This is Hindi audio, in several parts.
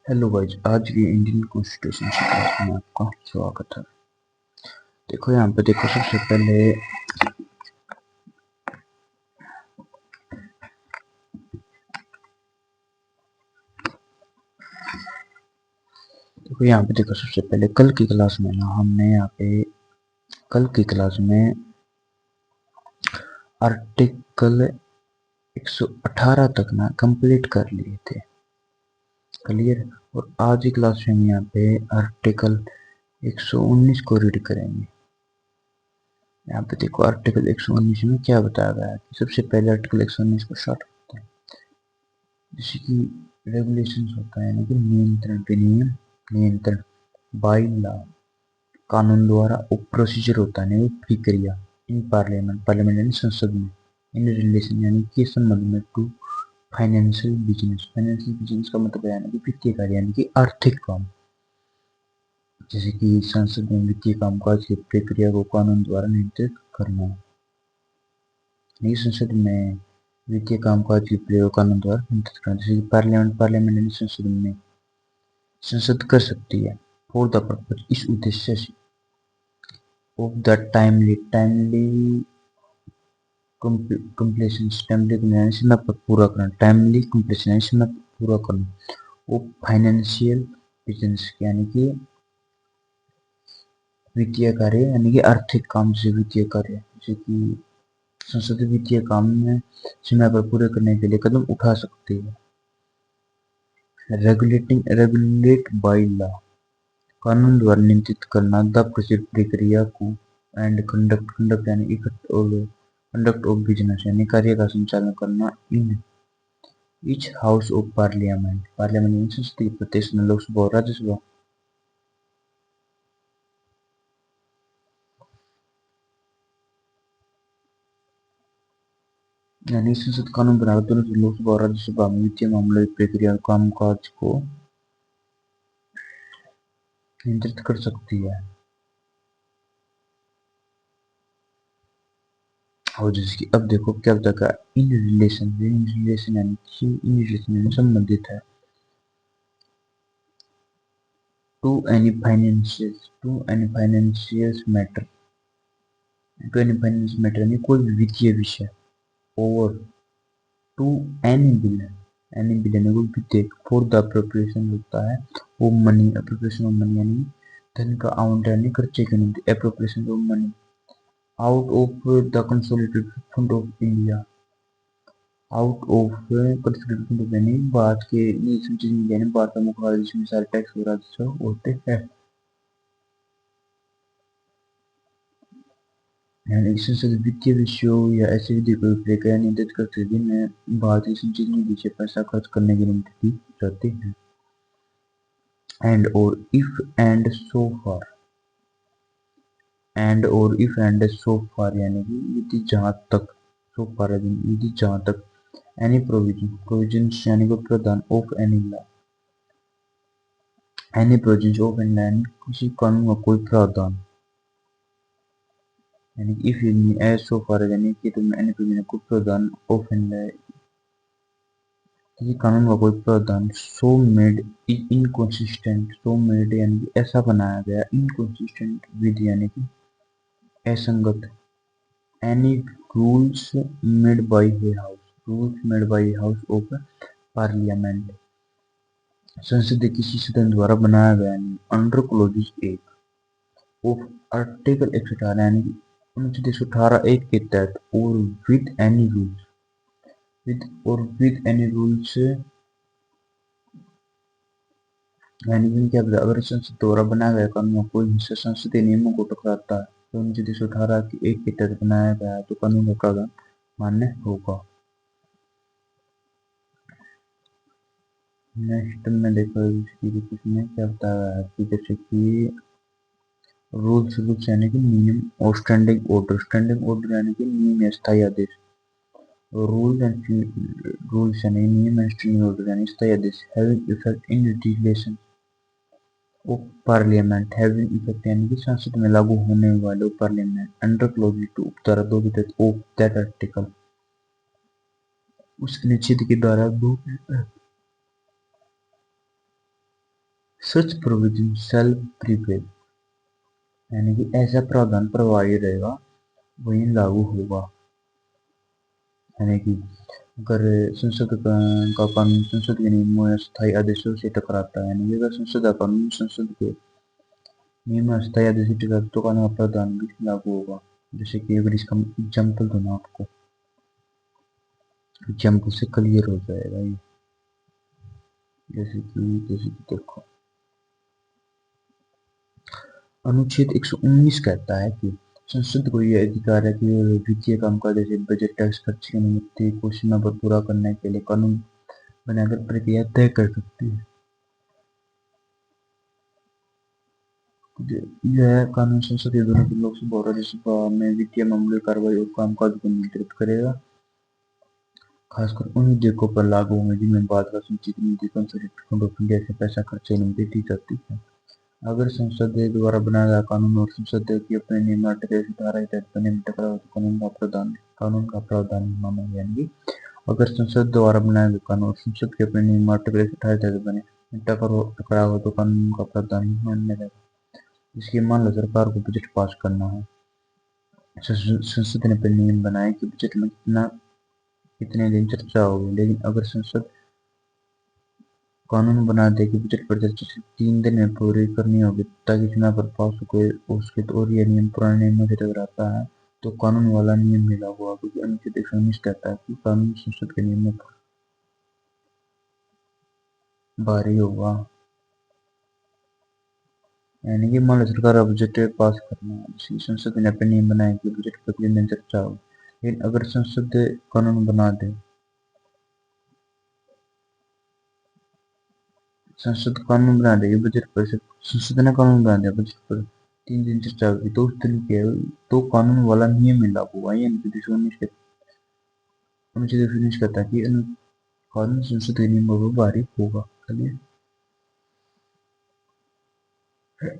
हेलो गाइस, आज की इंडियन कॉन्स्टिट्यूशन की क्लास में आपका स्वागत है। देखो यहाँ पे देखो सबसे पहले देखो सबसे पहले कल की क्लास में ना हमने यहाँ पे कल की क्लास में आर्टिकल 118 तक ना कंप्लीट कर लिए थे। क्लियर। और आज की क्लास में हम यहाँ पे आर्टिकल 119 को रीड करेंगे। यहाँ पे देखो आर्टिकल 119 में क्या बताया गया है कि सबसे पहले आर्टिकल 119 को स्टार्ट करते हैं। जैसे कि रेगुलेशंस होता है यानी कि नियंत्रण विनियम नियंत्रण बाई लॉ कानून द्वारा प्रोसीजर होता है प्रक्रिया इन पार्लियामेंट यानी संसद में इन रिलेशन यानी कि संबंध में टू फाइनेंशियल बिजनेस का मतलब है यानी कि वित्तीय कार्य यानी कि आर्थिक काम। जैसे कि संसद में वित्तीय कामकाज की प्रक्रिया को कानून द्वारा नियंत्रित करना। यानी संसद में वित्तीय कामकाज की प्रक्रिया को कानून द्वारा नियंत्रित करना। जैसे कि पार्लियामेंट यानी संसद में संसद कर सकती है फॉर द पर्पज इस उद्देश्य से ऑफ द टाइमली कंप्लीशन यानी समय पर पूरा करना टाइमली कंप्लीशन यानी समय पर पूरा करना वो फाइनेंशियल बिजनेस यानी कि वित्तीय कार्य यानी कि आर्थिक काम से वित्तीय कार्य जैसे कि संसद वित्तीय काम में समय पर पूरे करने के लिए कदम उठा सकती है। रेगुलेट बाई लॉ कानून द्वारा नियंत्रित करना द प्रक्रिया को एंड कंडक्ट यानी इफेक्ट और कंडक्ट ऑफ बिजनेस यानी कार्य का संचालन करना in each house of parliament यानी संसदीय प्रदेश में लोकसभा और राज्यसभा। यानी संसद कानून बनाकर दोनों से लोकसभा और राज्यसभा में वित्तीय मामलों की प्रक्रिया और कामकाज को नियंत्रित कर सकती है। और जैसे कि अब देखो क्या बताया इन रिलेशन यानी संबंधित है टू एनी फाइनेंशियल मैटर यानी कोई भी वित्तीय विषय ओवर टू एनी बिल यानी कोई वित्तीय फॉर द अप्रोप्रिएशन होता है वो मनी अप्रोप्रिएशन ऑफ मनी यानी धन का आवंटन यानी खर्चे के निमित्त appropriation of money out of the consolidated fund of India out of consolidated fund of यानी भारत के यानी भारत का मुख्य जिसमें सारे टैक्स और राजस्व होते हैं। यानी संसद वित्तीय विषयों या ऐसे विधि को प्रक्रिया नियंत्रित करते हैं जिनमें भारतीय संचित निधि से पैसा खर्च करने की अनुमति दी जाती है। एंड और इफ एंड सो फार यानी कि यदि जहां तक सो फार यदि जहां तक एनी प्रोविजन यानी कि प्रावधान ऑफ एनी लॉ यानी किसी कानून का कोई प्रावधान यानी कि इफ एज सो फार यानी कि तुम एनी प्रोविजन कोई प्रावधान ऑफ एनी लॉ किसी कानून का कोई प्रावधान सो मेड यानी कि ऐसा बनाया गया इनकंसिस्टेंट विद यानी कि असंगत any rules made by a house of parliament संसद के किसी सदन द्वारा बनाया गया नहीं अंडर क्लोज 1 ऑफ आर्टिकल 118 यानी कि अनुच्छेद 118 एक के तहत और विद एनी रूल्स यानी कि क्या बताया अगर संसद द्वारा बनाया गया कानून कोई हिस्सा संसदीय नियमों को टकराता है तो अनुच्छेद 118 की एक के तहत बनाया गया है तो कानून का प्रावधान मान्य होगा। नेक्स्ट में देखो इसमें क्या बताया है कि जैसे कि रूल्स यानी कि नियम और स्टैंडिंग ऑर्डर यानी कि नियम या स्थायी आदेश रूल्स यानी नियम एंड स्टैंडिंग ऑर्डर यानी स्थायी आदेश having effect in relation of parliament having effect यानी कि संसद में लागू होने वाले पार्लियामेंट अंडर क्लोज 2 उपधारा 2 के तहत ऑफ दैट आर्टिकल उस अनुच्छेद के द्वारा दो सच प्रोविजन सेल प्रीपेड, यानी कि ऐसा प्रावधान प्रभावी रहेगा वही लागू होगा। यानी कि अगर संसद का कानून संसद के नियमों या स्थायी आदेशों से टकराता है, यानी कि अगर संसद का कानून संसद के नियम या स्थायी आदेशों से टकराता तो कानून का प्रावधान भी लागू होगा। जैसे कि अगर इसका एग्जाम्पल दो ना आपको, एग्जाम्पल से क्लियर हो जाएगा ये। जैसे कि देखो, अनुच्छेद 119 कहता है कि संसद को यह अधिकार है कि वह वित्तीय कामकाज जैसे बजट, टैक्स, खर्च की अनुमति को सीमा पर पूरा करने के लिए कानून बनाकर प्रक्रिया तय कर सकती है। यह कानून संसद के दोनों लोकसभा और राज्यसभा में वित्तीय मामलों, कार्रवाई और कामकाज को नियंत्रित करेगा, खासकर उन उद्योगों पर लागू होंगे जिनमें बाद का संचित निधि, कंसोलिडेटेड फंड ऑफ इंडिया से पैसा खर्च की अनुमति दी जाती है। अगर संसद द्वारा बनाया गया कानून और संसद की अपने नियम आर्टिकल की धारा के तहत बने में टकराव तो कानून का प्रावधान माना गया। यानी अगर संसद द्वारा बनाया गया कानून और संसद के अपने नियम आर्टिकल की धारा के तहत बने में टकराव तो कानून का प्रावधान मान्य रहेगा। इसके मान लो सरकार को बजट पास करना है, संसद ने अपने नियम बनाए कि बजट में कितने दिन चर्चा होगी, लेकिन अगर संसद कानून बना दे कि बजट पर चर्चा सिर्फ 3 दिन में पूरी करनी होगी ताकि चुनाव पर पास हो सके, तो और यह नियम पुराने नियमों से टकराता है तो कानून वाला नियम नहीं लागू होगा, क्योंकि अनुच्छेद 119 कहता है कि कानून संसद के नियमों पर भारी होगा। यानी कि मान लो सरकार का बजट पास करना है, संसद ने अपने नियम बनाए कि बजट पर 3 दिन चर्चा हो, लेकिन अगर संसद कानून बना दे, संसद कानून बना देगी बजट पर, संसद ने कानून बना दिया बजट पर 3 दिन चर्चा होगी, तो उस दिन के तो कानून वाला नियम ही लागू हुआ। अनुच्छेद 119 कहता है कि कानून संसद के नियमों पर भारी होगा। चलिए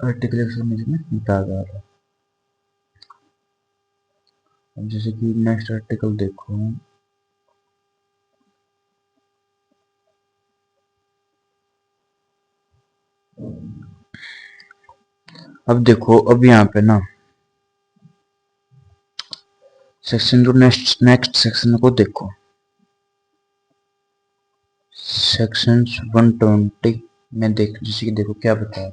आर्टिकल 119 में बताया जा रहा है। अब जैसे कि नेक्स्ट आर्टिकल देखो, अब देखो, अब यहाँ पे ना सेक्शन जो नेक्स्ट सेक्शन को देखो, सेक्शन 120 में देख, जैसे कि देखो क्या बताया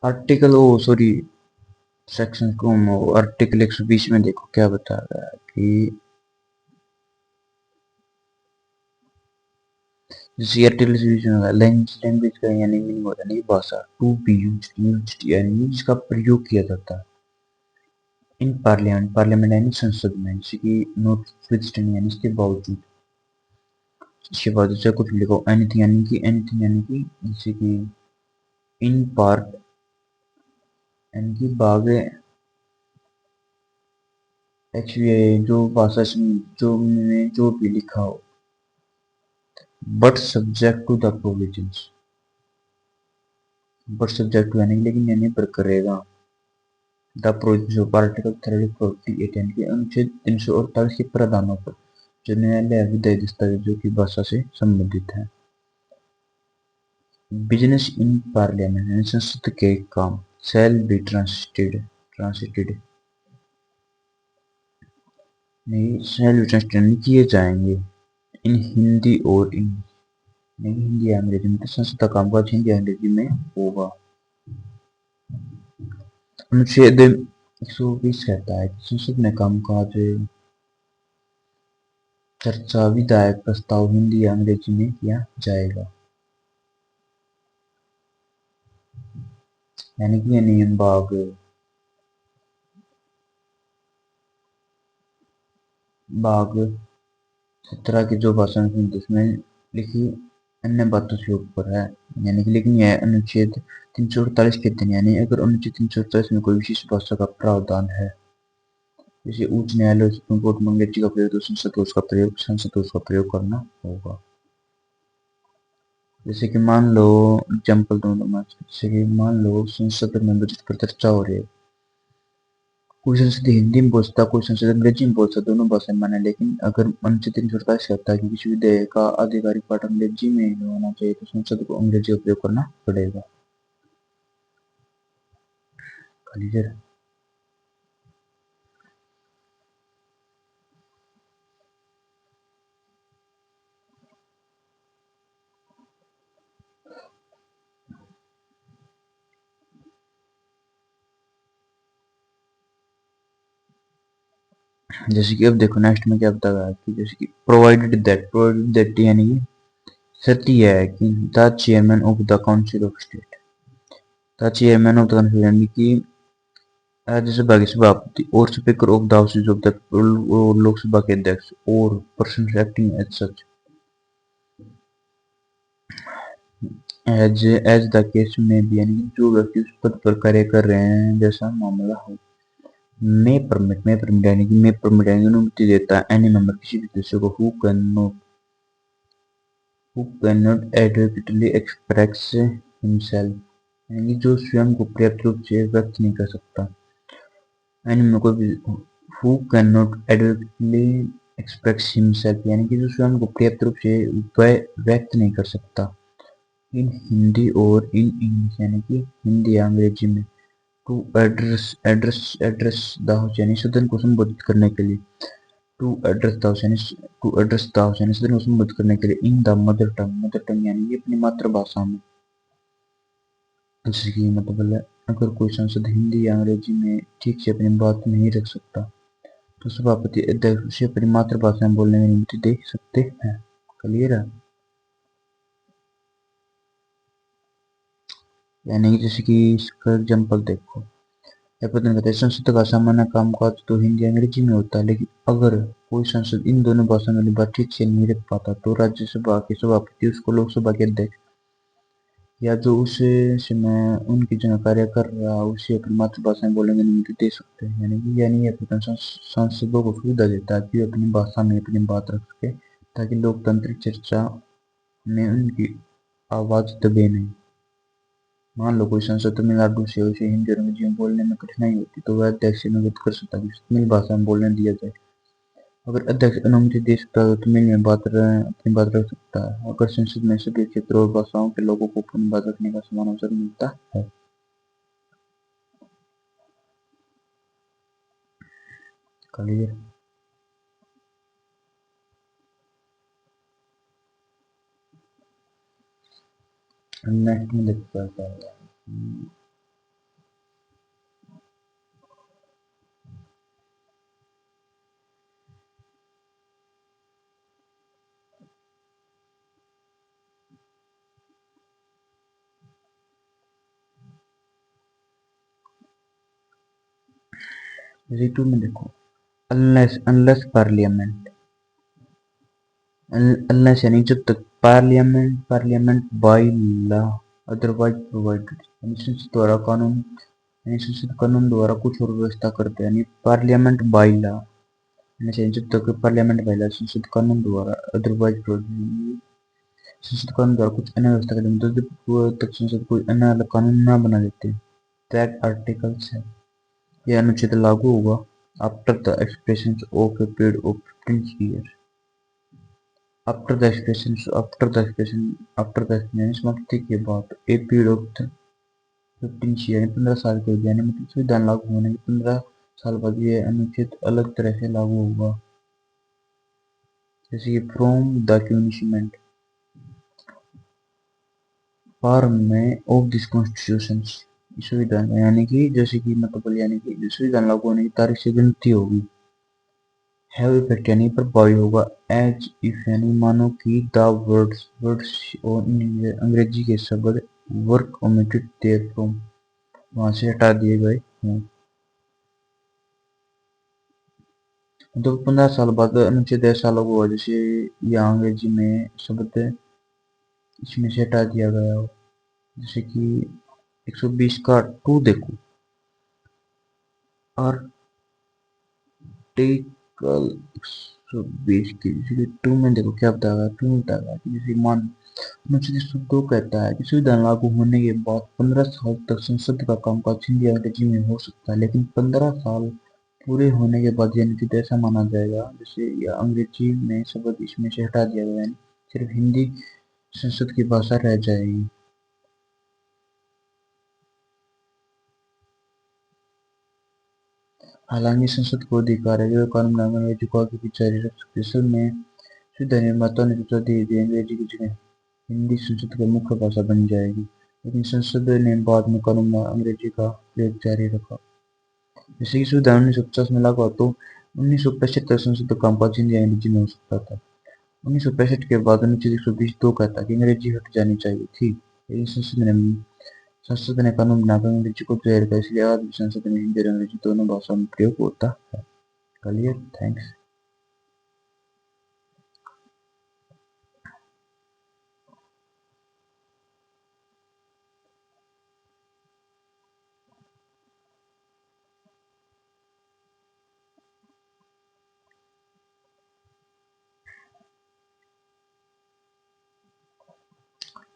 आर्टिकल, ओ सॉरी, सेक्शन को आर्टिकल 120 में देखो क्या बताया गया है कि जैसे लैंग्वेज का यानी मीनिंग होता है भाषा, टू बी यूज्ड यानी जिसका प्रयोग किया जाता है इन पार्लियामेंट, पार्लियामेंट यानी संसद में, जैसे कि नॉटविथस्टैंडिंग यानी इसके बावजूद, इसके बाद जैसे कुछ लिखो एनीथिंग यानी कि जैसे कि इन पार्ट यानी कि बागे जो भाषा जो भी लिखा हो, but subject to the provisions, but subject to यानी लेकिन यानी पर करेगा द प्रोविजंस ऑफ आर्टिकल 348 यानी कि अनुच्छेद 348 के प्रावधानों पर जो न्यायालय विधायी दस्तावेजों की भाषा से संबंधित है। बिजनेस इन पार्लियामेंट यानी संसद के काम शैल बी ट्रांसिटेड नहीं किए जाएंगे इन हिंदी और इंग्लिश, नहीं हिंदी या अंग्रेजी में, तो संसद का कामकाज हिंदी या अंग्रेजी में होगा। अनुच्छेद 120 कहता है कि संसद में कामकाज चर्चा विधायक प्रस्ताव हिंदी या अंग्रेजी में किया जाएगा। यानी कि यह नियम बाग 17 की जो भाषा में लिखी अन्य बातों से ऊपर है, यानी कि लेकिन यह अनुच्छेद 348 के दिन, यानी अगर अनुच्छेद 348 में कोई विशेष भाषा का प्रावधान है, जैसे उच्च न्यायालय सुप्रीम कोर्ट में अंग्रेजी का प्रयोग, तो संसद को उसका प्रयोग करना होगा। जैसे कि मान लो एग्जाम्पल दूं, जैसे कि मान लो संसद में बजट पर चर्चा हो रही है, कोई संसद हिंदी में बोल सकता, कोई संसद अंग्रेजी में बोल सकता, दोनों भाषा में माने, लेकिन अगर अनुच्छेद 327 कहता है कि किसी विधेयक का आधिकारिक पाठ अंग्रेजी में ही होना चाहिए तो संसद को अंग्रेजी उपयोग करना पड़ेगा। क्लियर। जैसे कि अब देखो नेक्स्ट में क्या बताया कि जैसे कि प्रोवाइडेड दैट यानी कि शर्त यह है कि the chairman of the council of state, the chairman of the council यानी कि राज्यसभा के सभापति और speaker of the houses of the Lok Sabha के अध्यक्ष और person acting as such as the case में भी, यानी कि जो व्यक्ति उस पद पर कार्य कर रहे हैं जैसा मामला हो। मे परमिट यानी कि मे परमिट यानी अनुमति देता है एनी मेंबर किसी भी सदस्य को who cannot adequately express himself यानी कि जो स्वयं को पर्याप्त रूप से व्यक्त नहीं कर सकता। एनी में कोई भी who cannot adequately express himself यानी कि जो स्वयं को पर्याप्त रूप से व्यक्त नहीं कर सकता। इन हिंदी और इन इंग्लिश यानी कि हिंदी या अंग्रेजी में टू एड्रेस द हाउस यानी सदन को संबोधित करने के लिए, टू एड्रेस द हाउस यानी सदन को संबोधित करने के लिए इन द मदर टंग यानी कि अपनी मातृभाषा में। जैसे कि मतलब अगर कोई सांसद हिंदी या अंग्रेजी में ठीक से अपनी बात नहीं रख सकता तो सभापति अध्यक्ष उसे अपनी मातृभाषा में बोलने की अनुमति दे सकते हैं। क्लियर है। यानी कि जैसे कि इसका एग्जाम्पल देखो, या प्रश्न कहते हैं संसद का सामान्य कामकाज तो हिंदी अंग्रेजी में होता है, लेकिन अगर कोई संसद इन दोनों भाषा में बात ठीक से नहीं रख पाता तो राज्यसभा के सभापति उसको लोकसभा के अध्यक्ष या जो उस समय उनकी जगह कार्य कर रहा है उसे अपनी मातृभाषा में बोलने की अनुमति दे सकते हैं। यानी यह प्रकरण सांसदों को सुविधा देता है कि वे अपनी भाषा में अपनी बात रख सके ताकि लोकतांत्रिक चर्चा में उनकी आवाज दबे नहीं। मान लो कोई सांसद तमिलनाडु से, उसे हिंदी और अंग्रेजी में बोलने में कठिनाई होती तो वह अध्यक्ष से अनुरोध कर सकता है कि तमिल भाषा में बोलने दिया जाए। अगर अध्यक्ष अनुमति दे सकता है तो तमिल में अपनी बात रख सकता है। अगर संसद में सभी क्षेत्रों और भाषाओं के लोगों को अपनी बात रखने का समान अवसर मिलता है। क्लियर। नेक्स्ट में देखते हैं ऋतु में देखो, अनलेस अनलेस यानी जब तक parliament by law otherwise provided यानी संसद कानून द्वारा कुछ और व्यवस्था करते हैं। यानी पार्लियामेंट बाई लॉ यानी जब तक पार्लियामेंट बाई लॉ संसद कानून द्वारा अदरवाइज प्रोवाइडेड संसद कानून द्वारा कुछ अन्य व्यवस्था करते हैं, तो जब तक संसद कोई अन्य अलग कानून न बना देते दैट आर्टिकल्स है यह अनुच्छेद लागू होगा after the expression of a period of 15 years। After the expression समाप्ति के बाद ए पीरियड ऑफ 15 यानी 15 साल के यानी मतलब संविधान लागू होने के 15 साल बाद ये अनुच्छेद अलग तरह से लागू होगा। जैसे कि फ्रॉम द कम्युनिशमेंट फॉर्म में ऑफ दिस कॉन्स्टिट्यूशन संविधान यानी कि जैसे कि मतलब यानी कि संविधान लागू होने की तारीख से गिनती होगी। हैव इफेक्ट यानी प्रभावी होगा। एज इफ यानी मानो कि द वर्ड्स और अंग्रेजी के शब्द वर्क ओमिटेड देयर फ्रॉम वहां से हटा दिए गए हों। तो 15 साल बाद अनुच्छेद ऐसा लागू हुआ जैसे यहाँ अंग्रेजी में शब्द इसमें से हटा दिया गया हो। जैसे कि 120 का 2 देखो, आर्टिकल 120 की जैसे 2 में देखो क्या बताया, 2 में बताया कि जैसे मान अनुच्छेद 102 कहता है कि संविधान लागू होने के बाद 15 साल तक संसद का कामकाज हिंदी या अंग्रेजी में हो सकता है, लेकिन 15 साल पूरे होने के बाद यानी कि ऐसा माना जाएगा जैसे या अंग्रेजी में शब्द इसमें से हटा दिया गया, यानी सिर्फ हिंदी संसद की भाषा रह जाएगी। हालांकि संसद को अधिकार है जो कानून बनाने में अंग्रेजी को आगे भी जारी रख सकते हैं। असल में शुद्ध निर्माताओं ने सोचा धीरे अंग्रेजी की जगह हिंदी संसद की मुख्य भाषा बन जाएगी, लेकिन संसद ने बाद में कानून में अंग्रेजी का प्रयोग जारी रखा। जैसे कि सुविधा 1950 में लागू हुआ तो 1965 तक संसद का कामकाज हिंदी या अंग्रेजी में हो सकता था। 1965 के बाद अनुच्छेद 120 दो कहता कि अंग्रेजी हट जानी चाहिए थी, लेकिन संसद ने कानून बनाकर अंग्रेजी को जारी रखा, इसलिए आज भी संसद में हिंदी और अंग्रेजी दोनों भाषाओं में प्रयोग होता है। क्लियर? थैंक्स।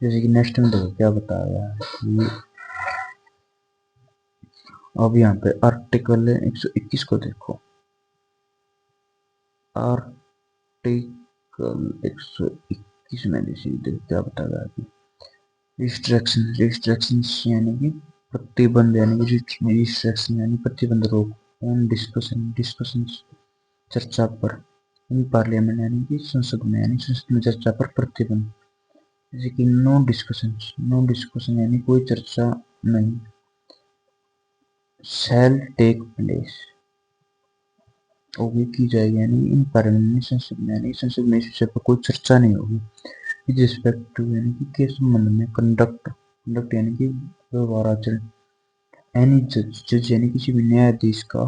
जैसे कि नेक्स्ट में देखो क्या बताया गया है कि अब यहाँ पे आर्टिकल 121 को देखो। आर्टिकल 121 में जैसे देखो क्या बताया गया है। रिस्ट्रिक्शन यानी कि प्रतिबंध, यानी कि रिस्ट्रिक्शन यानी प्रतिबंध, रोक। ऑन डिस्कशन चर्चा पर, इन पार्लियामेंट यानी कि संसद में, यानी संसद में चर्चा पर प्रतिबंध। जैसे कि नो डिस्कशन यानी कोई चर्चा नहीं। शैल टेक प्लेस होगी, की जाएगी, यानी इन पार्लियामेंट संसद में, यानी संसद में इस विषय पर कोई चर्चा नहीं होगी। विद रिस्पेक्ट टू यानी कि के संबंध में, कंडक्ट यानी कि व्यवहार आचरण, एनी जज यानी किसी भी न्यायाधीश का,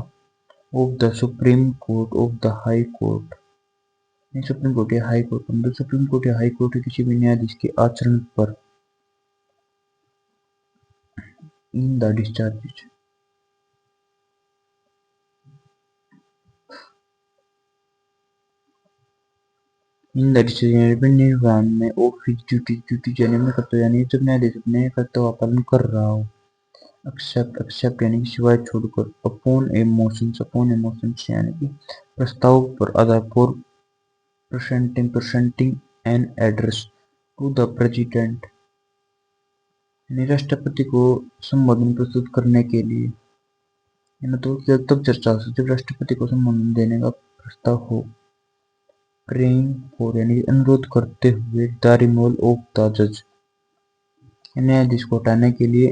of the supreme court of the high court, supreme court या हाई कोर्ट, मतलब सुप्रीम कोर्ट या हाई कोर्ट किसी भी न्यायाधीश के आचरण पर, in the discharge in the discharge निर्वहन में ऑफ हिज ड्यूटी यानी में कर्तव्य, यानी जब न्यायाधीश अपने कर्तव्य का पालन कर रहा हो। एक्सेप्ट यानी कि सिवाय छोड़कर। अपॉन ए मोशन यानी कि प्रस्ताव पर आधार, for presenting an address to the president यानी राष्ट्रपति को संबोधन प्रस्तुत करने के लिए, तो तब चर्चा हो सकती है जब राष्ट्रपति को संबोधन देने का प्रस्ताव हो। प्रेइंग फॉर यानी अनुरोध करते हुए, द रिमूवल ऑफ द जज न्यायाधीश को हटाने के लिए,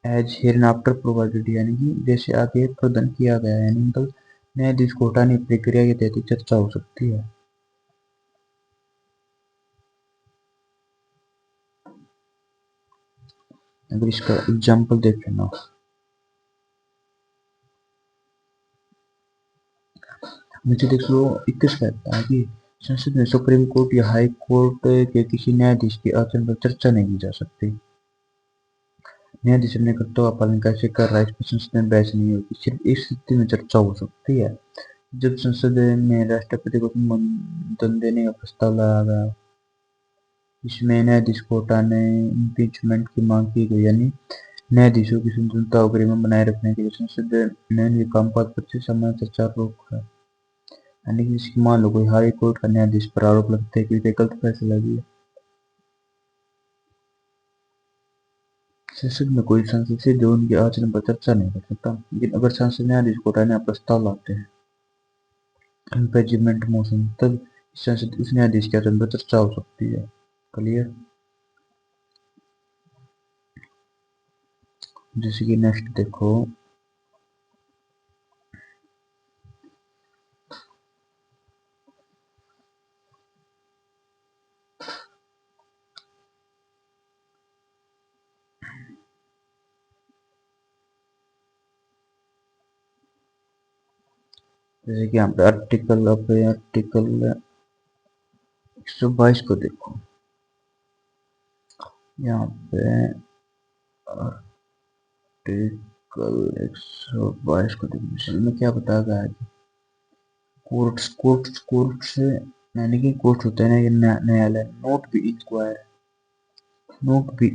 एज हियरनआफ्टर प्रोवाइडेड यानी कि जैसे आगे प्रदान किया गया, यानी मतलब न्यायाधीश को हटाने की प्रक्रिया के तहत चर्चा हो सकती है। अगर इसका एग्जाम्पल देख लेना, मुझे देख लो 21 कहता है कि संसद में सुप्रीम कोर्ट या हाई कोर्ट के किसी न्यायाधीश के आचरण पर चर्चा नहीं की जा सकती। न्यायाधीश अपने कर्तव्य का पालन कैसे कर रहा है इस पर संसद में बहस नहीं होगी, सिर्फ इस स्थिति में चर्चा हो सकती है जब संसद में राष्ट्रपति को संबोधन देने का प्रस्ताव लाया गया, इसमें न्यायाधीश को हटाने इम्पीचमेंट की मांग की गई, यानी न्यायाधीशों की स्वतंत्रता और गरिमा बनाए रखने के लिए संसद ने उनके कामकाज पर सामान्य चर्चा रोक है। यानी कि इसकी मान लो कोई हाई कोर्ट का न्यायाधीश पर आरोप लगता है कि गलत फैसला दिया, संसद में कोई सांसद सीधे उनके आचरण पर चर्चा नहीं कर सकता, लेकिन अगर सांसद न्यायाधीश को हटाने का प्रस्ताव लाते हैं, इम्पीचमेंट मोशन, तब संसद उस न्यायाधीश के आचरण पर चर्चा हो सकती है। क्लियर? जैसे कि नेक्स्ट देखो, जैसे कि यहाँ पे आर्टिकल 122 को देखो। यहाँ पे आर्टिकल 122 को देखो, इसमें क्या बताया गया है कि कोर्ट्स यानी कि कोर्ट होते हैं न्यायालय, नोट बी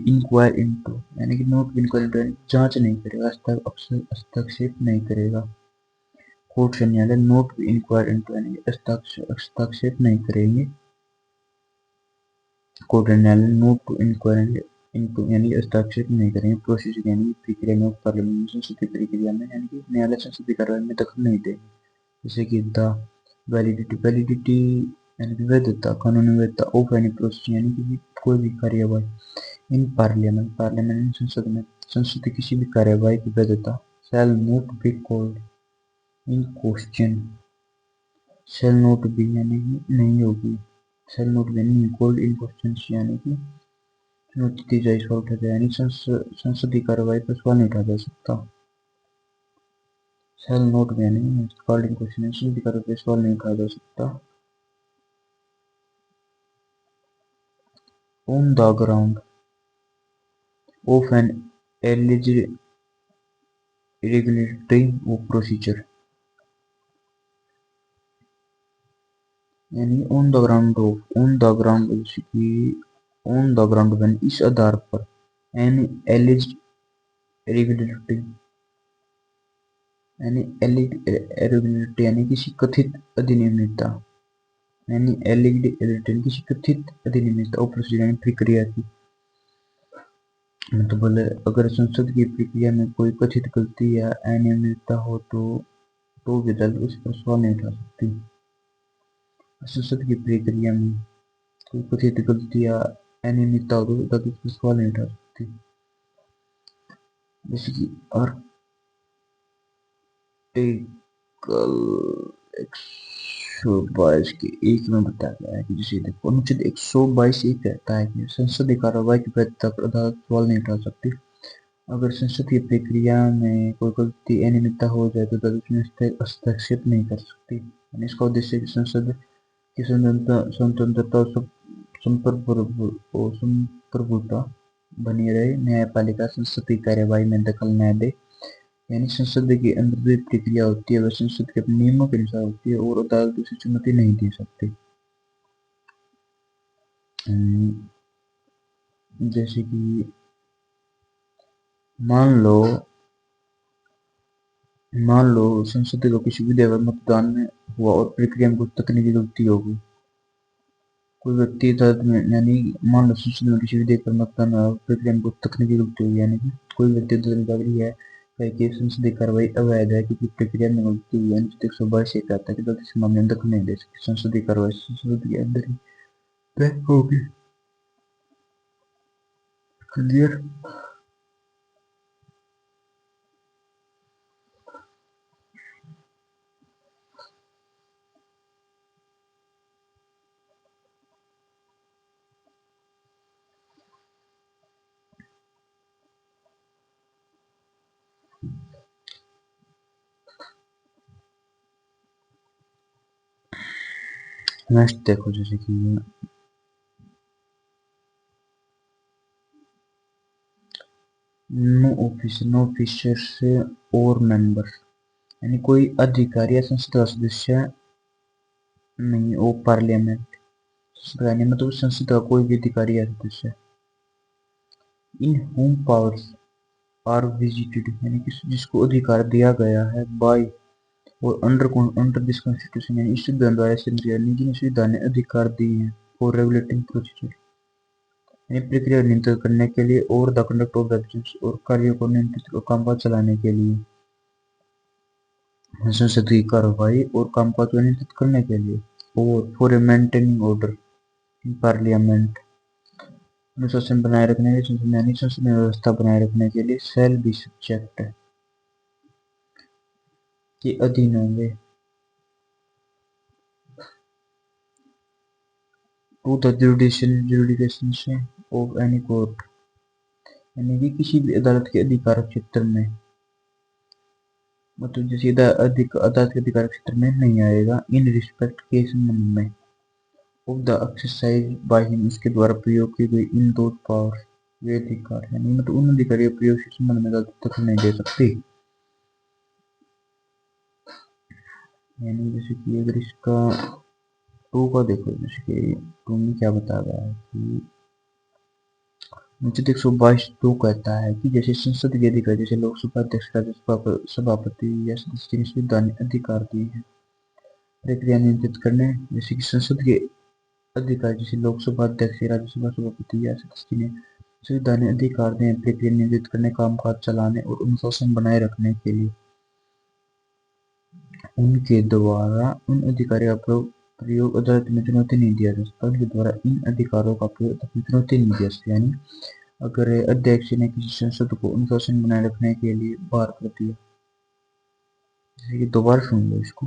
इंक्वायर इनटू यानी कि जांच नहीं करेगा, हस्तक्षेप नहीं करेगा। कोर्ट से न्यायालय नोट इंक्वायर इनटू यानी हस्तक्षेप नहीं करेंगे। कोर्ट एंड न्यायालय नोट टू इंक्वायर इनटू यानी हस्तक्षेप नहीं करेंगे प्रोसीजर यानी प्रक्रिया में पार्लियामेंट संसदीय प्रक्रिया में यानी कि न्यायालय संसदीय कार्रवाई में दखल नहीं देंगे। जैसे कि द वैलिडिटी यानी कि वैधता कानूनी वैधता ऑफ एनी प्रोसीजर यानी कि कोई भी कार्यवाही इन पार्लियामेंट संसद की किसी भी कार्यवाही की वैधता shall not be called in question shall not be यानी कि नहीं होगी शैल नोट बी यानी कॉल्ड इन क्वेश्चन यानी कि चुनौती दी जाए सवाल उठा जाए यानी संसदीय कार्रवाई पर सवाल नहीं उठा जा सकता। शैल नोट बी यानी कॉल्ड इन क्वेश्चन संसदीय कार्रवाई पर सवाल नहीं उठाया जा सकता। On the ground of an alleged irregularity of procedure यानी on the ground on the ground बन इस आधार पर एन एलिज्ड इरेगुलरिटी यानी इरेगुलरिटी यानी किसी कथित अधिनियमितता यानी एलिज्ड इरेगुलरिटी किसी कथित अधिनियमितता और प्रोसीजर यानी प्रक्रिया की मतलब बोले अगर संसद की प्रक्रिया में कोई कथित गलती या अनियमितता हो तो भी अदालत उस पर सवाल नहीं उठा सकती। संसद की प्रक्रिया में कोई कथित गलती या अनियमितता हो तो अदालत उस पर सवाल नहीं उठा सकती। जैसे कि आर्टिकल 122 के एक में बताया गया है कि जैसे देखो अनुच्छेद 122 एक कहता है कि संसदीय कार्रवाई की वैधता पर अदालत सवाल नहीं उठा सकती। अगर संसद की प्रक्रिया में कोई गलती अनियमितता हो जाए तो अदालत उसमें हस्तक्षेप नहीं कर सकती। इसका उद्देश्य है कि संसद की स्वतंत्रता और संप्रभुता बनी रहे। न्यायपालिका संसद की कार्यवाही में दखल न दे यानी संसद के अंदर जो प्रक्रिया होती है वह संसद के अपने नियमों के अनुसार होती है और अदालत उसे चुनौती नहीं दे सकती। जैसे कि मान लो संसद को किसी विधेयक पर मतदान में हुआ और प्रक्रिया में कुछ तकनीकी गलती हो गई। कोई व्यक्ति अदालत में यानी मान लो संसद में किसी विधेयक पर मतदान हुआ और प्रक्रिया में कुछ तकनीकी गलती हुई यानी कि कोई व्यक्ति अदालत दावी है कि संसदीय कार्रवाई अवैध है क्योंकि प्रक्रिया में गलती हुई है। 122 ये कहता है कि अदालत इस मामले में दखल नहीं दे सकती। संसदीय कार्रवाई संसद के अंदर ही तय होगी। क्लियर। नेक्स्ट देखो जैसे कि नो ऑफिसर्स और मेंबर्स यानी कोई अधिकारी या संसद का सदस्य नहीं वो पार्लियामेंट यानी मतलब संसद का कोई भी अधिकारी या सदस्य इन होम पावर्स आर विजिटेड यानी कि जिसको अधिकार दिया गया है बाय और अंडर दिस कॉन्स्टिट्यूशन यानी इस संविधान द्वारा यानी जिन संविधान ने अधिकार दिए हैं फॉर रेगुलेटिंग प्रोसीजर यानी प्रक्रिया नियंत्रित करने के लिए और the conduct of the business और कार्यों को नियंत्रित और कामकाज चलाने के लिए संसदीय कार्रवाई और कामकाज को नियंत्रित करने के लिए और for maintaining order in parliament अनुशासन बनाए रखने के यानी संसद में व्यवस्था बनाए रखने के लिए सेल बी सब्जेक्ट के अधीन होंगे to the judication of any court यानी कि किसी भी अदालत के अधिकार क्षेत्र में मतलब जैसे अदालत के अधिकार क्षेत्र में नहीं आएगा इन रिस्पेक्ट के संबंध में of the exercise by him इसके द्वारा प्रयोग की गई इन दो पावर वे अधिकार यानी मतलब उन अधिकारियों प्रयोग के संबंध में अदालत दखल नहीं दे सकती। यानी जैसे कि अगर इसका टू का देखो जैसे कि टू में क्या बताया गया है कि अनुच्छेद 122 कहता है कि जैसे संसद के अधिकार जैसे लोकसभा अध्यक्ष, राज्यसभा सभापति या सदस्य ने संवैधानिक अधिकार दिए हैं प्रक्रिया नियंत्रित करने। जैसे कि संसद के अधिकार जैसे लोकसभा अध्यक्ष, राज्यसभा सभापति या सदस्य ने संवैधानिक अधिकार दिए हैं प्रक्रिया नियंत्रित करने, कामकाज चलाने और अनुशासन बनाए रखने के लिए। उनके द्वारा उन अधिकारों का प्रयोग अदालत में चुनौती नहीं दिया जा सकता। उनके द्वारा इन अधिकारों का प्रयोग अदालत में चुनौती नहीं दिया सकता। यानी अगर अध्यक्ष ने किसी संसद को अनुशासन बनाए रखने के लिए बाहर कर दिया, जैसे कि दोबारा सुन लो इसको,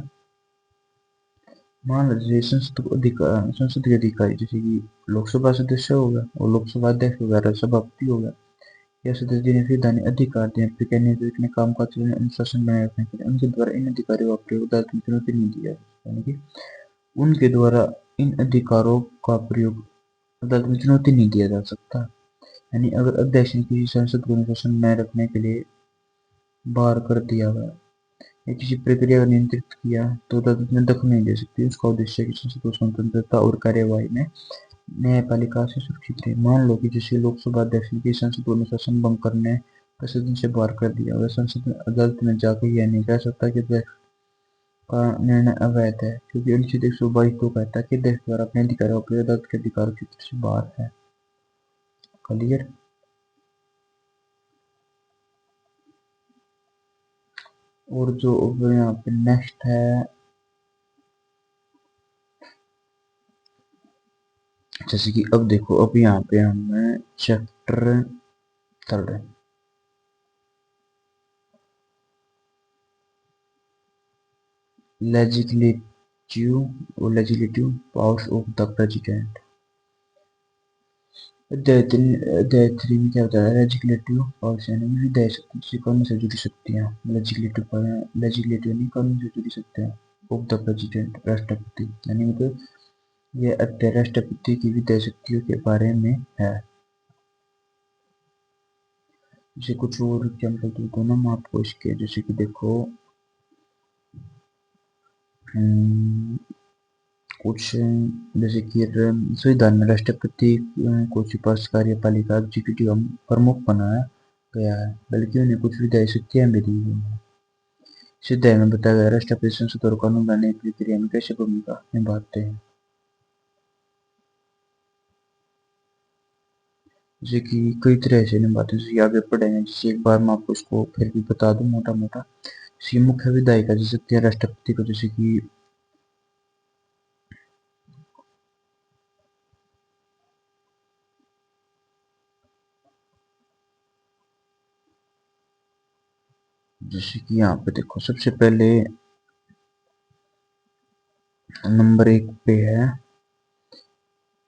मान लीजिए संसद के अधिकारी जैसे कि लोकसभा सदस्य हो गया और लोकसभा अध्यक्ष हो गया, राज्यसभापति हो गया या सदस्य ने संवैधानिक अधिकार दिए प्रक्रिया नियंत्रित करने, कामकाज चलाने, अनुशासन बनाए रखने के लिए। उनके द्वारा इन अधिकारों का प्रयोग अदालत में चुनौती नहीं दिया यानी कि उनके द्वारा इन अधिकारों का प्रयोग अदालत में चुनौती नहीं दिया जा सकता। यानी अगर अध्यक्ष ने किसी सांसद को अनुशासन बनाए रखने के लिए बाहर कर दिया गया या किसी प्रक्रिया को नियंत्रित किया तो अदालत में दखल नहीं दे सकती। उसका उद्देश्य है कि संसद को स्वतंत्रता और कार्यवाही में न्यायपालिका से सुरक्षित रहे। मान लो कि जैसे लोकसभा अध्यक्ष ने किसी संसद को अनुशासन भंग करने पर सदन से बाहर कर दिया, वह संसद में अदालत में जाकर यह नहीं कह सकता कि अध्यक्ष का निर्णय अवैध है, क्योंकि अनुच्छेद 122 तो कहता है कि अध्यक्ष द्वारा अपने अधिकारों का प्रयोग अदालत के अधिकार क्षेत्र से बाहर है। क्लियर। और जो अब यहाँ पे नेक्स्ट है, जैसे कि अब देखो, अब यहाँ पे हमें chapter third legislative powers of the president. अध्याय 3 में क्या होता है, लेजिस्लेटिव पावर्स यानी विधायी शक्ति से कानून से जुड़ी शक्तियाँ। लेजिस्लेटिव नहीं, कानून से जुड़ी शक्तियाँ ऑफ द प्रेसिडेंट राष्ट्रपति, यानी मतलब यह अध्याय राष्ट्रपति की विधायी शक्तियों के बारे में है। जैसे कुछ और एग्जाम्पल देता ना मैं आपको इसके, जैसे कि देखो कुछ जैसे कि संविधान में राष्ट्रपति को सिफारिश कार्यपालिका एग्जीक्यूटिव प्रमुख बनाया गया है, बल्कि उन्हें कुछ विधायी शक्तियां भी दी गई हैं। इस अध्याय में बताया गया राष्ट्रपति संसद और कानून बनाने की प्रक्रिया में कैसे भूमिका निभाते हैं। जैसे कि कई तरह से निभाते हैं, जैसे आगे पढ़ेंगे, जिससे एक बार मैं आपको इसको फिर भी बता दूं मोटा मोटा। मुख्य विधायिका जैसे शक्तियां राष्ट्रपति को, जैसे कि यहाँ पे देखो सबसे पहले नंबर 1 पे है,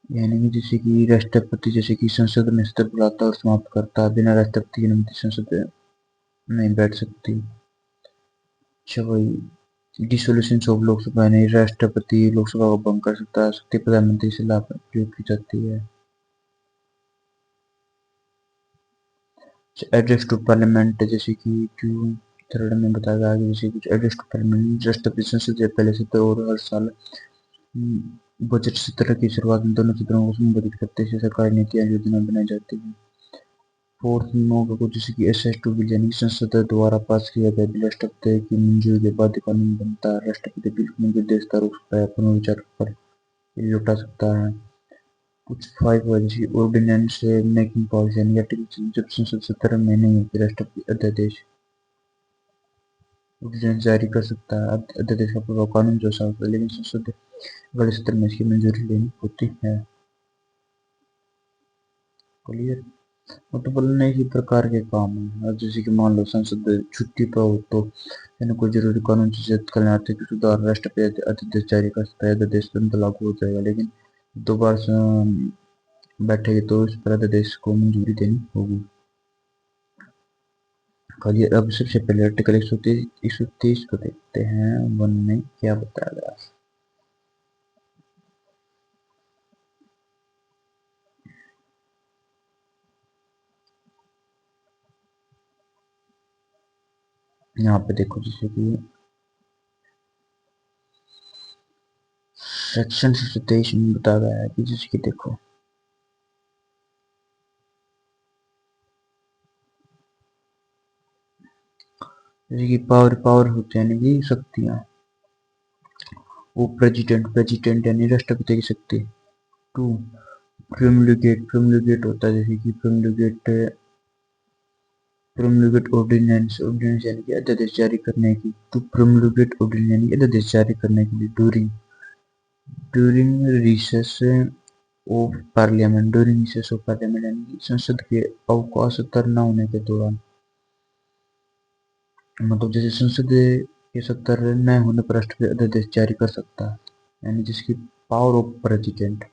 यानी कि जैसे कि राष्ट्रपति जैसे कि संसद में सत्र बुलाता और समाप्त करता, बिना राष्ट्रपति की अनुमति संसद नहीं बैठ सकती। अच्छा भाई, डिसोल्यूशन ऑफ लोकसभा यानी राष्ट्रपति लोकसभा को भंग कर सकता है, शक्ति प्रधानमंत्री से लाभ प्रयोग की जाती है। एड्रेस टू पार्लियामेंट जैसे कि थर्ड में बताया गया कि जैसे कुछ एड्रेस टू पार्लियामेंट राष्ट्रपति संसद से पहले सत्र और हर साल बजट सत्र की शुरुआत में दोनों सदनों को संबोधित करते हुए सरकारी नीतियां योजना बनाई जाती है। फोर्थ नंबर को जैसे कि एस टू बिल यानी संसद द्वारा पास किया गया बिल राष्ट्रपति की मंजूरी के बाद कानून बनता है। राष्ट्रपति बिल को मंजूरी दे सकता है, रोक सकता है, पुनर्विचार पर लौटा सकता है। कुछ 5 जैसे ऑर्डिनेंस मेकिंग पावर यानी आर्टिकल जब संसद सत्र में नहीं होती, राष्ट्रपति अध्यादेश ऑर्डिनेंस जारी कर सकता है। अध्यादेश का प्रभाव कानून जैसा होता है, लेकिन संसद अगले सत्र में इसकी मंजूरी लेनी होती है। क्लियर। मतलब नए ही प्रकार के काम है, जैसे कि मान लो संसद छुट्टी पर हो तो कोई जरूरी कानून से तत्कालीन आर्थिक सुधार राष्ट्रपति अध्यादेश जारी कर सकता है, अध्यादेश तुरंत लागू हो जाएगा, लेकिन दोबारा बैठेगी तो इस पर अध्यादेश को मंजूरी देनी होगी। चलिए अब सबसे पहले आर्टिकल 130 को देखते हैं, वन में क्या बताया गया। यहाँ पे देखो जैसे कि सेक्शन 123 में बताया गया है कि जैसे कि देखो जैसे कि पावर पावर होते हैं यानी कि शक्तियाँ। वो प्रेसिडेंट प्रेसिडेंट यानी राष्ट्रपति की शक्ति। टू प्रोम्युलेट प्रोम्युलेट होता है जैसे कि प्रोम्युलेट प्रोम्युलेट ऑर्डिनेंस ऑर्डिनेंस यानी कि अध्यादेश जारी करने की। टू प्रोम्युलेट ऑर्डिनेंस यानी कि अध्यादेश जारी करने के लिए। During during recess of parliament during recess of parliament यानी कि संसद के अवकाश सत्र न होने के दौरान। मतलब जैसे संसद के सत्र न होने पर राष्ट्रपति अध्यादेश जारी कर सकता है यानी जिसकी power of president.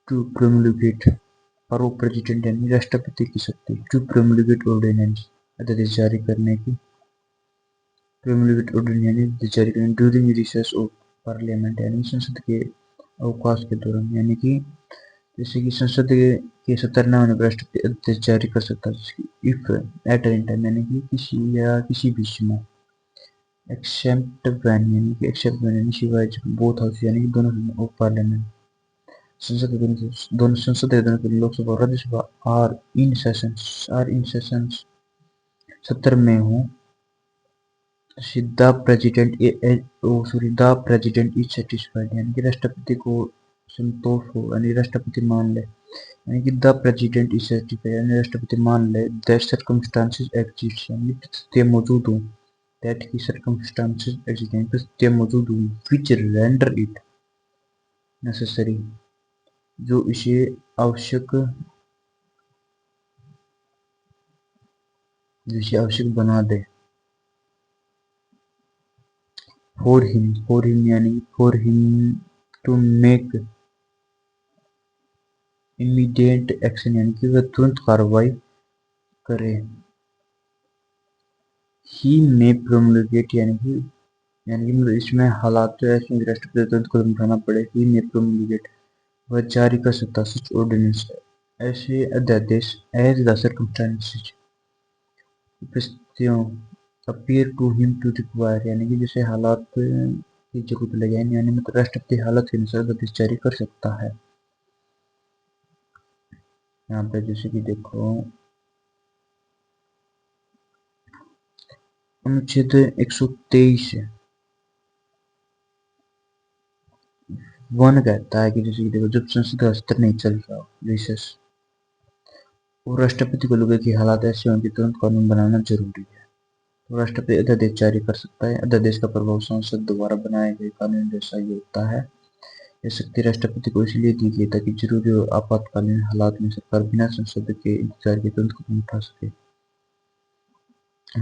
To promulgate power of president यानी राष्ट्रपति की शक्ति। टू प्रोम्युलेट ऑर्डिनेंस अध्यादेश जारी करने की। प्रोम्युलेट ऑर्डिनेंस यानी अध्यादेश जारी करने ड्यूरिंग रिसेस ऑफ पार्लियामेंट यानी संसद के अवकाश के दौरान यानी कि जैसे कि संसद के सत्र न होने पर राष्ट्रपति अध्यादेश जारी कर सकता है इफ एट एनी टाइम यानी कि किसी भी समय। एक्सेप्ट व्हेन यानी कि एक्सेप्ट व्हेन यानी सिवाय जब बोथ हाउस यानी कि दोनों सदन ऑफ पार्लियामेंट संसद के दोनों संसद के दोनों लोकसभा और राज्यसभा आर इन सेशंस सत्र में हो। The president the president is satisfied यानी कि राष्ट्रपति को संतोष हो यानी राष्ट्रपति मान ले यानी कि द प्रेसिडेंट इज सेटिस्फाइड यानी राष्ट्रपति मान ले दैट सर्कमस्टांसेस एग्जिस्ट यानी परिस्थितियां मौजूद हो। दैट की सर्कमस्टांसेस एग्जिस्ट यानी परिस्थितियां मौजूद हो व्हिच रेंडर इट नेसेसरी जो इसे आवश्यक बना दे। फॉर हिम यानी for him to make immediate action यानी कि वह तुरंत कार्रवाई करे। ही मे प्रोमुलगेट यानी कि मतलब इसमें हालात तो ऐसे हैं कि राष्ट्रपति तुरंत कदम उठाना पड़े। ही मे प्रोमुलगेट वह जारी कर सकता सच ऑर्डिनेंस ऐसे अध्यादेश एज द सर्कमस्टांसेस परिस्थितियों appear to him to require यानी कि जैसे हालात की जरूरत लगे यानी मतलब राष्ट्रपति हालत के अनुसार अध्यादेश जारी कर सकता है। यहाँ पे जैसे कि देखो अनुच्छेद 123 वन कहता है कि जैसे कि देखो जब संसद का सत्र नहीं चल रहा रिसेस और राष्ट्रपति को लगे कि हालात ऐसे हों कि तुरंत कानून बनाना जरूरी है तो राष्ट्रपति अध्यादेश जारी कर सकता है। अध्यादेश का प्रभाव संसद द्वारा बनाए गए कानून जैसा ही होता है। यह शक्ति राष्ट्रपति को इसलिए दी गई ताकि जरूरी और आपातकालीन हालात में सरकार बिना संसद के इंतजार के तुरंत कदम उठा सके।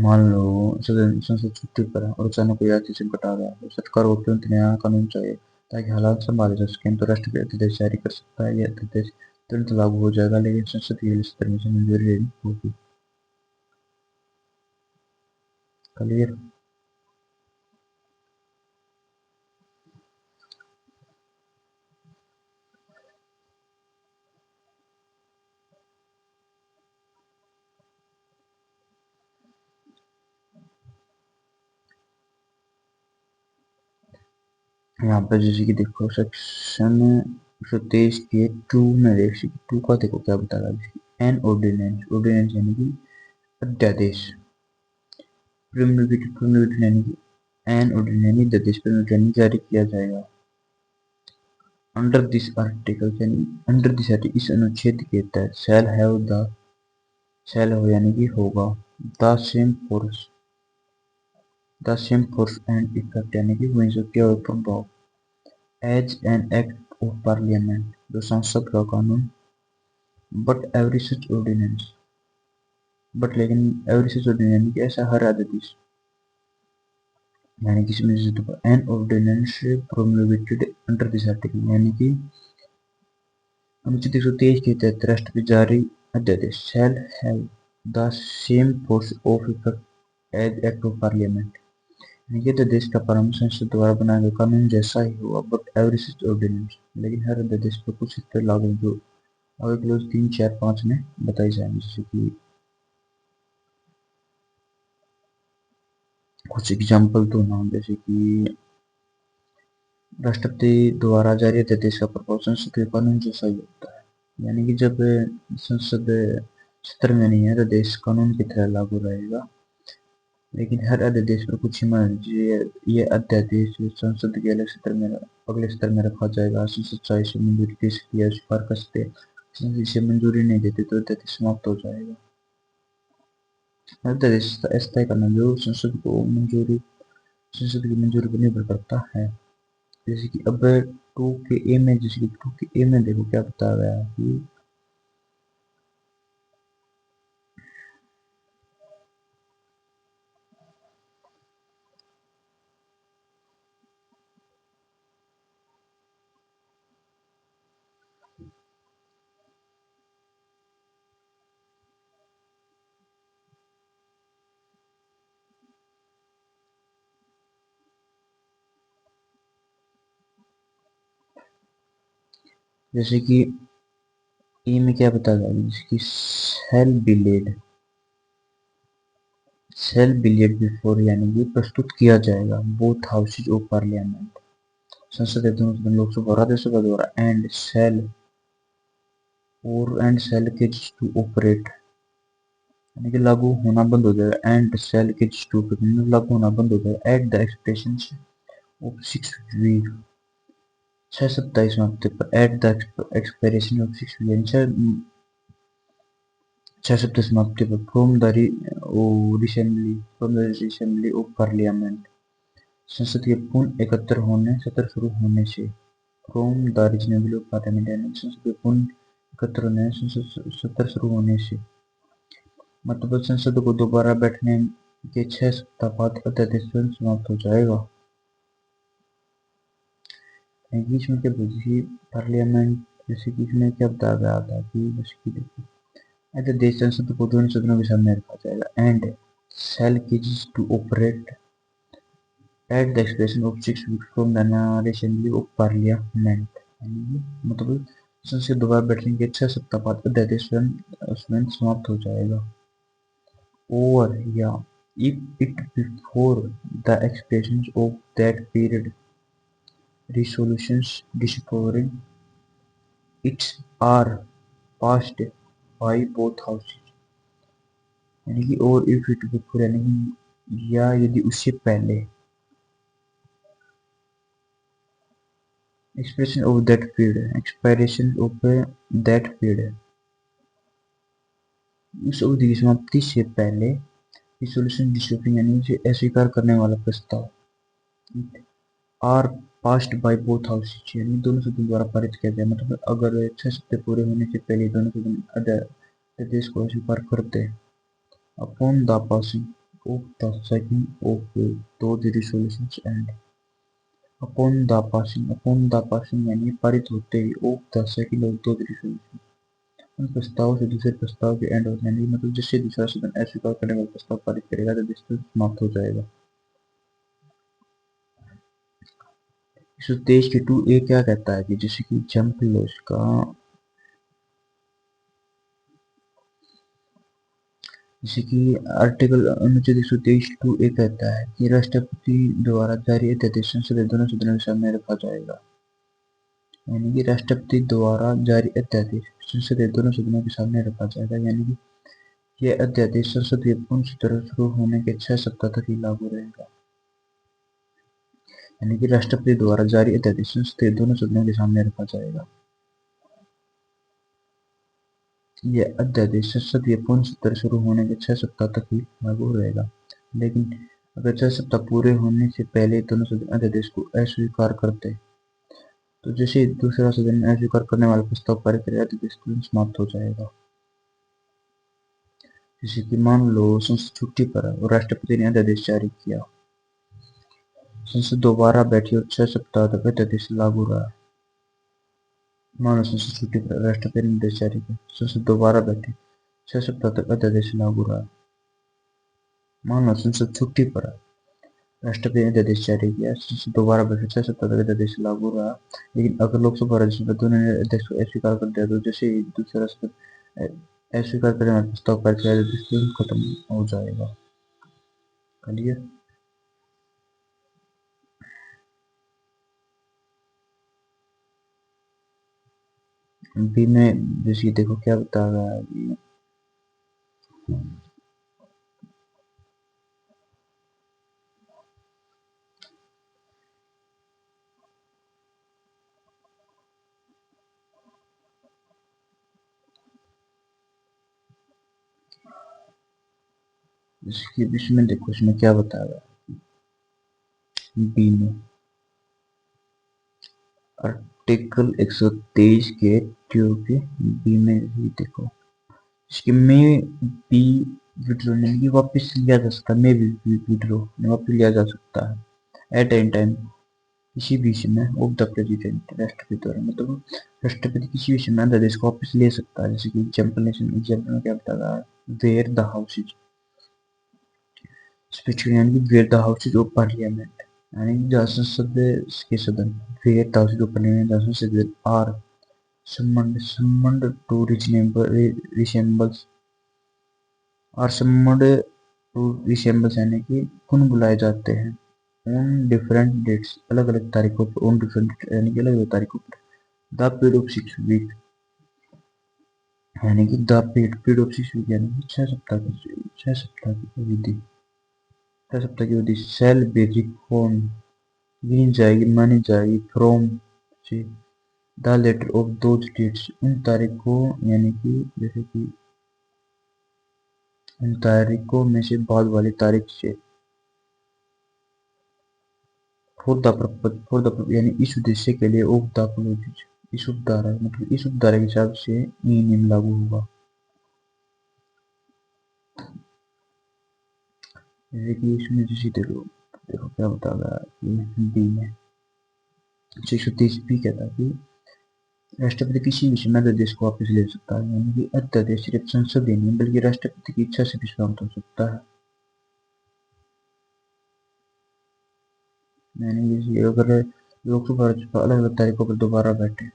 मान लो संसद छुट्टी पर है और अचानक कोई आर्थिक संकट आ गया तो सरकार को तुरंत नया कानून चाहिए ताकि हालात संभाले जा सकें तो राष्ट्रपति अध्यादेश जारी कर सकता है। यह अध्यादेश तुरंत लागू हो जाएगा लेकिन संसद की सत्र में मंजूरी लेनी होगी। क्लियर। यहाँ पर जैसे कि देखो सेक्शन 123 के 2 में देख 2 का देखो क्या बताया एन ऑर्डिनेंस ऑर्डिनेंस यानी कि अध्यादेश प्रीम्युलेटेड यानी कि एन ऑर्डिनेंस यानी अध्यादेश प्रीम्युलेटेड जारी किया जाएगा अंडर दिस आर्टिकल यानी अंडर दिस आर्टिकल इस अनुच्छेद के तहत शैल हो यानी कि होगा the same force and effect यानी कि वही शक्ति और प्रभाव as an act of parliament जो संसद का कानून but every such ordinance but लेकिन एवरी सच ऑर्डिनेंस यानी कि ऐसा हर अध्यादेश यानी कि इसमें an ordinance promulgated under this article यानी कि अनुच्छेद 123 के तहत राष्ट्रपति जारी अध्यादेश shall have the same force of effect as act of parliament यानी कि अध्यादेश का प्रारंभ संसद द्वारा बनाए गए कानून जैसा ही हुआ बट एवरी सच ऑर्डिनेंस लेकिन हर अध्यादेश पर कुछ शर्तें लागू जो आगे क्लोज 3, 4, 5 में बताई जाएंगी जैसे कि कुछ एग्जाम्पल तो नाम जैसे कि राष्ट्रपति द्वारा जारी अध्यादेश का प्रभाव संसद के कानून जैसा ही होता है यानी कि जब संसद सत्र में नहीं है तो देश कानून की तरह लागू रहेगा लेकिन हर अध्यादेश पर कुछ सीमा है। ये अध्यादेश संसद के अगले सत्र में रखा जाएगा। संसद चाहे इसे मंजूरी दे सकती है, स्वीकार कर सकते हैं। संसद इसे मंजूरी नहीं देती तो अध्यादेश समाप्त हो जाएगा। अध्यादेश अस्थायी करना जो संसद की मंजूरी पर निर्भर करता है। जैसे कि अब टू के ए में देखो क्या बताया गया है कि जैसे कि ए में क्या बताया गया है, जैसे कि सेल बिलियड बिफोर यानी कि प्रस्तुत किया जाएगा बोथ हाउसेज ऑफ पार्लियामेंट। संसद के दोनों सदन लोकसभा और राज्यसभा द्वारा एंड सेल के टू ऑपरेट यानी कि लागू होना बंद हो जाएगा। एंड सेल के टू लागू होना बंद हो जाएगा at the expression of 6 week 6 सप्ताह समाप्ति पर at the expiration of 6 week 6 सप्ताह समाप्ति पर फ्रॉम द ऑफ पार्लियामेंट संसद के पुनः एकत्र होने सत्र शुरू होने से। From the reasonable of parliament यानी संसद के पुनः एकत्र होने संसद सत्र शुरू होने से मतलब संसद को दोबारा बैठने के 6 सप्ताह बाद अध्यादेश तुरंत समाप्त हो जाएगा। बीच में क्या बोली पार्लियामेंट जैसे कि इसमें क्या बताया गया था कि जैसे कि देखो अध्यादेश संसद को दोनों सदनों के सामने रखा जाएगा and shall cages to operate at the expiration of 6 weeks from the assembly of parliament यानी कि मतलब संसद दोबारा बैठने के 6 सप्ताह बाद अध्यादेश स्वयं समाप्त हो जाएगा। और या if it before the expiration of that period resolutions disappearing it are passed by both houses यानी कि और if it before यानी कि या यदि उससे पहले expiration of that period उस अवधि की समाप्ति से पहले रिसोल्यूशन डिसोपिंग यानी उसे अस्वीकार करने वाला प्रस्ताव are passed by both houses यानी दोनों सदन द्वारा पारित किया जाए। मतलब अगर 6 सप्ताह पूरे होने से पहले दोनों सदन अध्यादेश को अस्वीकार करते हैं upon the passing of the second of दो रिसोल्यूशंस एंड अपॉन द पासिंग यानी पारित होते ही ऑफ द सेकंड ऑफ दो रिसोल्यूशन उन प्रस्तावों से दूसरे प्रस्ताव के एंड हो जाने मतलब जिससे दूसरा सदन अस्वीकार करने वाला प्रस्ताव पारित करेगा तो अध्यादेश समाप्त हो जाएगा। इस उद्देश्य के 2A क्या कहता है कि जैसे कि एग्जाम्पल लो इसका जैसे कि आर्टिकल अनुच्छेद 123 2A कहता है कि राष्ट्रपति द्वारा जारी अध्यादेश संसद के दोनों सदनों के सामने रखा जाएगा। यानी कि राष्ट्रपति द्वारा जारी अध्यादेश संसद के दोनों सदनों के सामने रखा जाएगा यानी कि यह अध्यादेश संसद के पुनः सत्र शुरू होने के 6 सप्ताह तक ही लागू रहेगा। यानी कि राष्ट्रपति द्वारा जारी अध्यादेश संसद के दोनों सदनों के सामने रखा जाएगा। यह अध्यादेश संसद के पुनः सत्र शुरू होने के 6 सप्ताह तक ही लागू रहेगा। लेकिन अगर 6 सप्ताह पूरे होने से पहले दोनों सदन अध्यादेश को अस्वीकार करते तो जैसे ही दूसरा सदन अस्वीकार करने वाला प्रस्ताव पारित करेगा अध्यादेश तुरंत समाप्त हो जाएगा। जैसे कि मान लो संसद छुट्टी पर है और राष्ट्रपति ने अध्यादेश जारी किया, संसद दोबारा बैठी और 6 सप्ताह तक अध्यादेश लागू रहा। मान लो संसद छुट्टी पर राष्ट्रपति ने आदेश जारी किया, संसद दोबारा बैठी 6 सप्ताह तक अध्यादेश लागू रहा। मान लो संसद छुट्टी पर है, राष्ट्रपति ने अध्यादेश जारी किया, संसद दोबारा बैठी 6 सप्ताह तक अध्यादेश लागू रहा। लेकिन अगर लोकसभा और राज्यसभा दोनों ने अध्यक्ष को अस्वीकार कर दिया तो जैसे ही दूसरा सदन अस्वीकार करने वाला प्रस्ताव पारित किया अध्यादेश तुरंत खत्म हो जाएगा। क्लियर? बी में जैसे देखो क्या बता रहा है इसके इसमें देखो इसमें क्या बताया बी में आर्टिकल 123 के ट्यू के बी में ही देखो इसके में बी विड्रॉ यानी कि वापस लिया जा सकता है, में भी विड्रॉ वापस लिया जा सकता है एट एनी टाइम किसी भी समय ऑफ द प्रेसिडेंट राष्ट्रपति द्वारा, मतलब राष्ट्रपति किसी भी समय अध्यादेश को वापस ले सकता है। जैसे कि एग्जाम्पल में क्या बताया where the house is speech यानी कि where the house is of parliament यानी कि जहाँ संसद के सदन where the house of parliament जहाँ संसद आर summoned to resembles और summoned to resembles यानी कि पुनः बुलाए जाते हैं on different dates अलग अलग तारीखों पर on different यानी कि अलग अलग तारीखों पर द पीरियड ऑफ 6 वीक यानी कि द पीरियड ऑफ 6 वीक यानी कि 6 सप्ताह की अवधि 6 सप्ताह की अवधि शैल बी रिफॉर्म गिनी जाएगी मानी जाएगी फ्रॉम से the latter of those dates उन तारीखों यानी कि जैसे कि उन तारीखों में से बाद वाली तारीख से फॉर द यानी इस उद्देश्य के लिए ऑफ द क्लोजेज इस उपधारा मतलब इस उपधारा के हिसाब से ये नियम लागू होगा। जैसे कि इसमें जैसे देखो क्या बता रहा है बी में 630 भी कहता है कि राष्ट्रपति किसी भी समय अध्यादेश को वापस ले सकता है यानी कि अध्यादेश सिर्फ संसद ही नहीं बल्कि राष्ट्रपति की इच्छा से भी समाप्त हो सकता है। यानी जैसे अगर लोकसभा राज्यसभा अलग अलग तारीखों पर दोबारा बैठे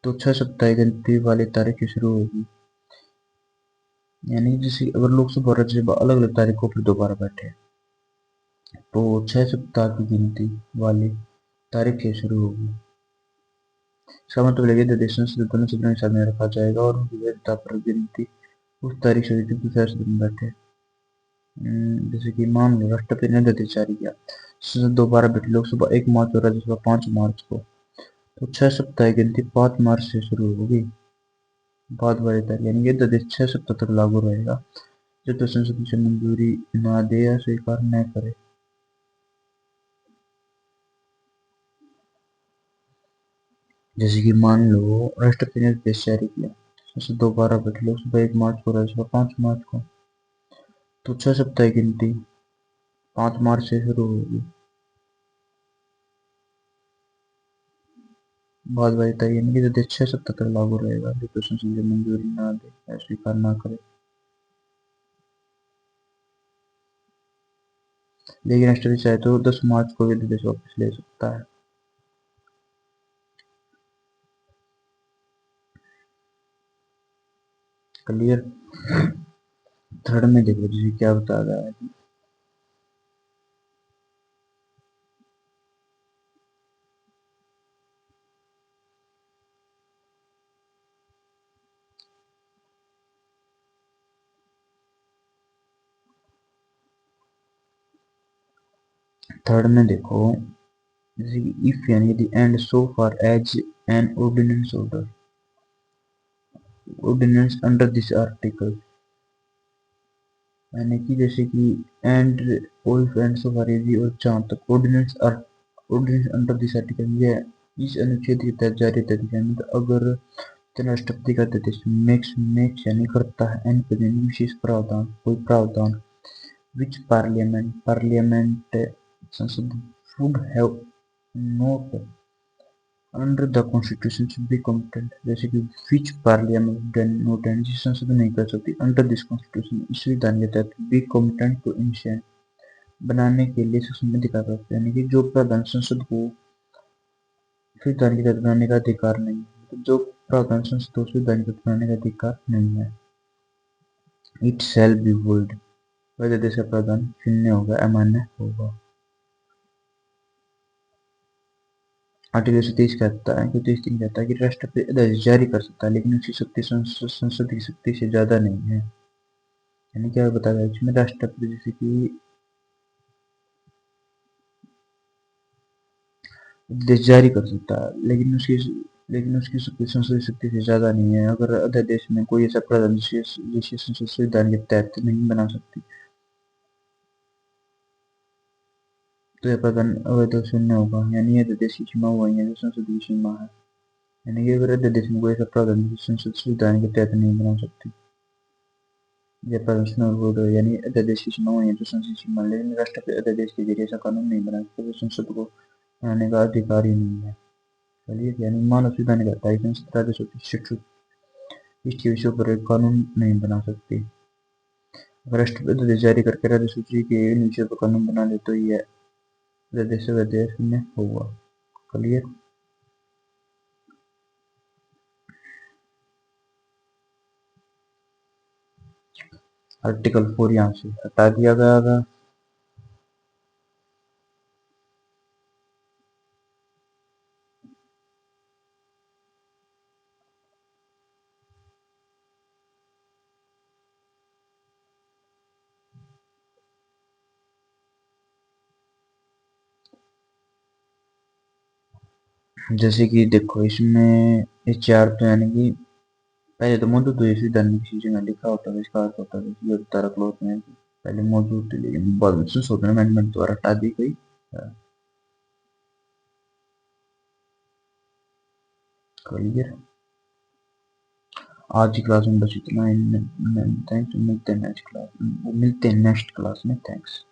तो 6 सप्ताह की गिनती वाली तारीख से शुरू होगी। यानी जैसे अगर लोकसभा और राज्यसभा अलग अलग तारीखों पर दोबारा बैठे तो 6 सप्ताह की गिनती वाली तारीख से शुरू होगी। इसका मतलब है कि अध्यादेश संसद दोनों सदनों के सामने रखा जाएगा और उनकी वैधता पर गिनती उस तारीख से जब दूसरे सदन में बैठे। जैसे कि मान लो राष्ट्रपति ने अध्यादेश जारी किया संसद दोबारा बैठी लोकसभा 1 मार्च और राज्यसभा 5 मार्च को तो 6 सप्ताह की गिनती 5 मार्च से शुरू होगी बाद वाली तारीख यानी ये अध्यादेश 6 सप्ताह तक लागू रहेगा जब तक संसद इसे मंजूरी न दे या स्वीकार न करे। जैसे कि मान लो राष्ट्रपति ने आदेश जारी किया संसद दोबारा बैठी लोकसभा 1 मार्च को राज्यसभा 5 मार्च को तो 6 सप्ताह की गिनती 5 मार्च से शुरू होगी बाद वाली तारीख यानी कि आदेश 6 सप्ताह तक लागू रहेगा जब तक संसद इसे मंजूरी न दे या स्वीकार न करे। लेकिन राष्ट्रपति चाहे तो 10 मार्च को भी आदेश वापस ले सकता है। क्लियर। थर्ड में देखो जी क्या बता रहा है थर्ड में देखो जैसे कि इफ यानी यदि and so far as an ordinance under this article यानी कि जैसे कि and if and so far यदि और जहाँ तक ऑर्डिनेंस अंडर दिस आर्टिकल यह इस अनुच्छेद के तहत जारी तरीके मतलब अगर राष्ट्रपति का आदेश मेक्स यानी करता है एन विशेष प्रावधान कोई प्रावधान which parliament संसद would have not under the constitution should be competent जैसे कि which parliament not and जिस संसद नहीं कर सकती under this constitution इस विधान के तहत be competent to initiate बनाने के लिए सक्षम अधिकार रखते हैं यानी कि जो प्रावधान संसद को उस विधान के तहत बनाने का अधिकार नहीं है तो जो प्रावधान संसद को उस विधान के तहत बनाने का अधिकार नहीं है इट शैल बी void वैध देश का प्रावधान शून्य होगा अमान्य होगा। आर्टिकल 123 कहता है कहता है कि राष्ट्रपति आदेश जारी कर सकता है लेकिन उसकी शक्ति संसद की शक्ति से ज्यादा नहीं है। यानी क्या बताया गया इसमें राष्ट्रपति जैसे कि आदेश जारी कर सकता है लेकिन उसकी शक्ति संसद की शक्ति से ज्यादा नहीं है अगर अध्यादेश में कोई ऐसा प्रावधान जिसे संसद संविधान के तहत नहीं बना सकती तो यह प्रदान अवैध शून्य होगा, यानी यह देश की सीमा वही है जो संसद की सीमा है, यानी कि अगर देश में कोई ऐसा प्रावधान संसद संविधान के तहत नहीं बना सकती। यह प्रदर्शन और यानी अध्यादेश की सीमा वही है जो संसद की सीमा, लेकिन राष्ट्रपति अध्यादेश के जरिए ऐसा कानून नहीं बना सकते, तो संसद को बनाने का अधिकार ही नहीं है। चलिए, यानी मानव संविधान कहता है कि संसद राज्य शिक्षक इसके विषयों पर एक कानून नहीं बना सकती। अगर राष्ट्रपति अध्यादेश जारी करके राज्य सूची के इन विषयों पर कानून बना दे तो यह अध्यादेश अवैध शून्य होगा। क्लियर। आर्टिकल 4 यहाँ से हटा दिया गया था। जैसे कि देखो इसमें ये चार तो यानी कि पहले तो मौजूद हुई संविधान में किसी जगह लिखा होता है, इसका अर्थ होता है ये धारा क्लोज में पहले मौजूद थी, लेकिन बाद में संशोधन अमेंडमेंट द्वारा हटा दी गई। क्लियर। आज की क्लास में बस इतना ही। मिलते हैं नेक्स्ट क्लास में। थैंक्स।